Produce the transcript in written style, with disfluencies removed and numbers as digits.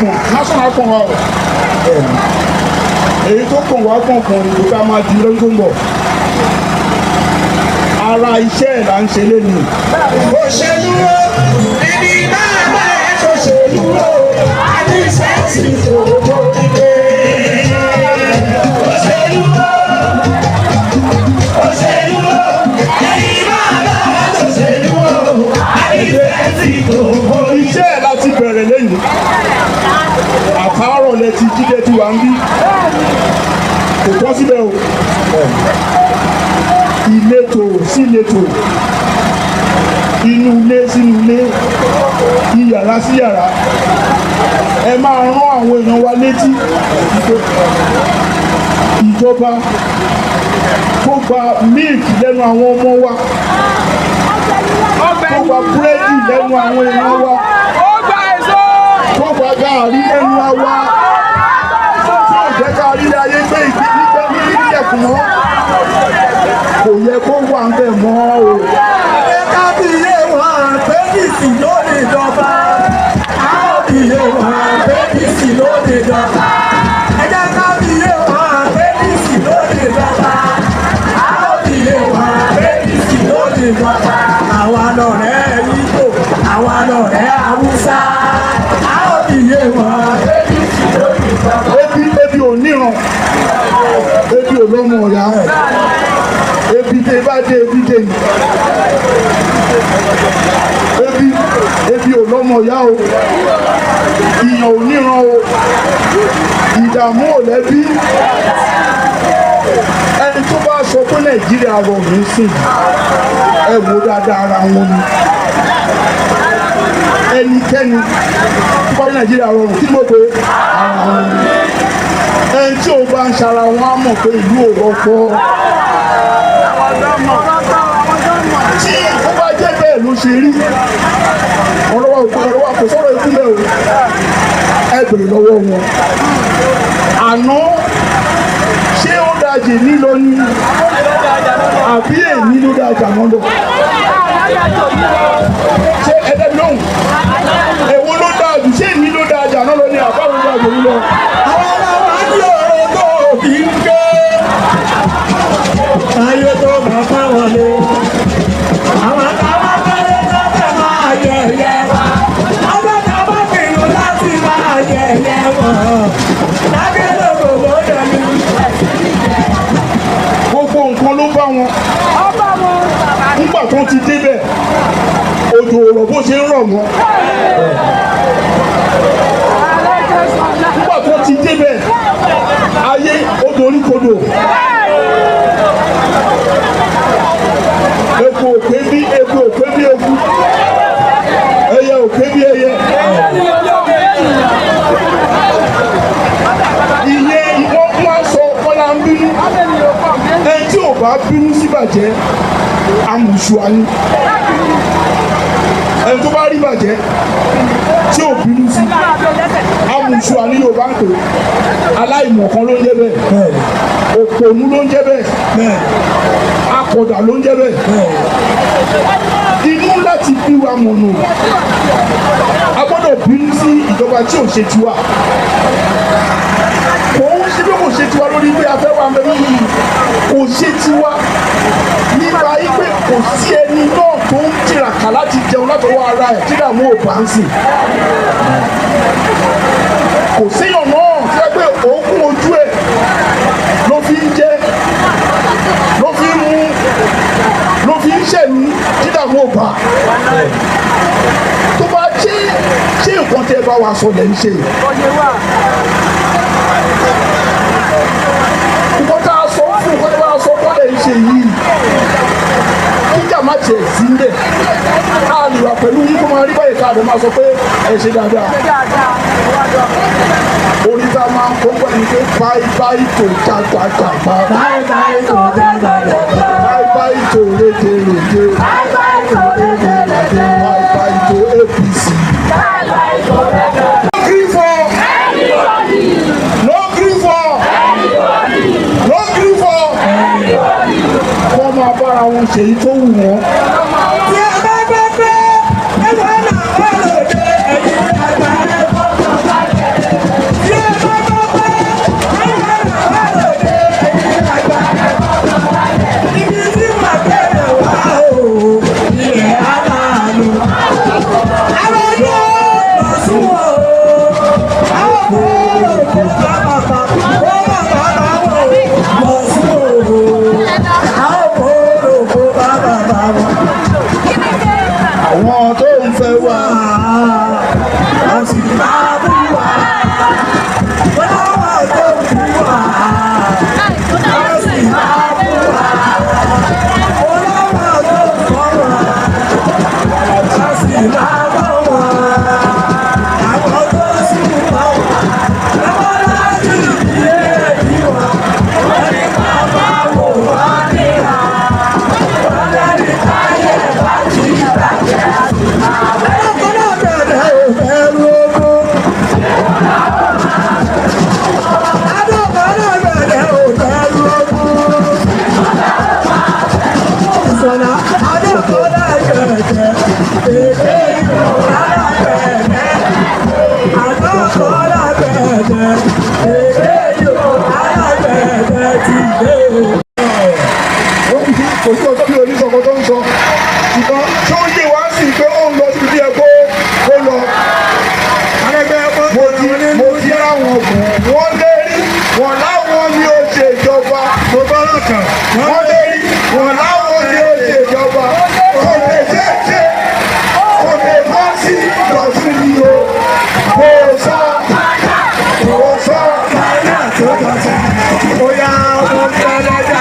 pọ̀n national pọ̀n wa o èyí tó pọ̀n wá pọ̀n kan ìlú ká máa di lọ́dún tó ń bọ̀ ara iṣẹ́ ẹ̀ là ń ṣe lẹ́nu. òṣèlú ẹni náà máa ń ṣòṣèlú àti sẹ́ẹ̀sì tó tó kíkẹ́. òṣèlú ẹni náà máa ń ṣòṣèlú àti sẹ́ẹ̀sì tó tó kíkẹ́. iṣẹ́ ẹ̀ láti bẹ̀rẹ̀ lẹ́yìn àtàárọ̀ lẹ ti jíde tí wà ń bí kò tọ́ síbẹ̀ o ìletò sí ìletò inú ilé sínú ilé iyàrá sí yàrá ẹ máa rán àwọn èèyàn wa létí ìjọba tó gba mílìkì lẹ́nu àwọn ọmọ wa tó gba búrẹ́dì lẹ́nu àwọn èèyàn wa tó gba gààrí lẹ́nu wa tí ò jẹ́ ká rí ayé gbé ìgbẹ́ ní ìjẹ̀kùn mọ́ kò yẹ kó wà ń bẹ̀ mọ́ o. ẹ ká bí iye wọn pé kìsì ló lè dọba a ó bí iye wọn pé kìsì ló lè dọba ẹ jẹ́ ká bí iye wọn pé kìsì ló lè dọba a ó bí iye wọn pé kìsì ló lè dọba àwa lọ̀rẹ́ Ìgbò àwa lọ̀rẹ́ Haúsá a ó bí iye wọn pé kìsì ló lè dọba. ebi ò níran ebi ò lọ́mọ ọ̀yà ẹ̀ ebi tẹ bá dé ebi dé ni ebi ò lọ́mọ ọ̀yà o ìyàn ò níran o ìdààmú ò lẹ́bí ẹni tó bá sọ pé Nàìjíríà rọ̀ mí sí ẹ wò dáadáa ara wọn ni ẹnikẹ́ni tó bá ní Nàìjíríà rọrùn kí ló pé ara wọn ni ẹni tí ò bá ń ṣara wọn á mọ̀ pé ìlú ò rọ́pọ̀ tí ó bá jẹ́ bẹ́ẹ̀ ló ṣe rí ọ̀rọ̀ wa kò sọ̀rọ̀ ìpínlẹ̀ o ẹ bèrè lọ́wọ́ wọn àná ṣé ó dájì nílò ní àbí èyí ló dájà náà lọ ṣé ẹ̀dẹ́ lóhùn èwo ló dájú ṣé èyí ló dájà náà lọ ní àbáwọn dájú nílọ. Ayé tó máa fẹ́ wọlé. Àwọn táwọn fẹ́lẹ́ tó fẹ́ máa yẹ̀yẹ́ wa. Ọjọ́ táwọn pinnu láti máa yẹ̀yẹ́ wọn. Lágbèlè gbogbo dẹ̀mí. Gbogbo nǹkan ló bá wọn. Nígbà tó ti débẹ̀, òjò ọ̀rọ̀ bó ṣe ń rọ̀ mọ́. Nígbà tó ti débẹ̀, ayé odò oríkodò. Eku òkè bí eku òkè bí eku, ẹyẹ òkè bí ẹyẹ. Ìyẹn ìwọ́n máa ń sọ kọ́lá ń bínú. Ẹni tí ò bá bínú síbàjẹ́, amùsùà ni. Ẹni tó bá rí bàjẹ́ tí ò bínú sí, amùsùà ni Yorùbá ń pè. Aláìmọ̀kan ló ń jẹ́ bẹ́ẹ̀. Òpònú ló ń jẹ́ bẹ́ẹ̀. Akọ̀dà ló ń jẹ́ bẹ́ẹ̀. Inú láti bí wa mọ̀nà. A gbọ́dọ̀ bínú sí ìjọba tí ò ṣe tiwa. Kò ń ṣe bí kò ṣe tiwa lórí pé a fẹ́ wà mẹ́rin yìí. Kò ṣe tiwa nípa pé kò sí ẹni náà tó ń tiraka láti jẹun látọwọ́ ara ẹ̀ tí dààmú ò bá ń sìn. Kò séyàn náà tí wọ́n gbé òògùn ojú ẹ̀ ló fi ń jẹ ló fi ń mu ló fi ń ṣẹ̀mí tí dààmú ò bá. Tó bá ṣe nǹkan tí ẹ bá wa sọ lẹ́ ń ṣe. Nǹkan tá a sọ fún nǹkan tí wọ́n sọ fún lẹ́ ń ṣe yìí. Kíjà má tiẹ̀ sí ń bẹ̀. A lè wà pẹ̀lú yín kó máa rí báyìí ká àdó máa sọ pé ẹ ṣe dáadáa. Orí tá a máa ń kó pẹ̀lú pé báyìí tó jágbàjàgbà. Báyìí tó jágbàjàgbà.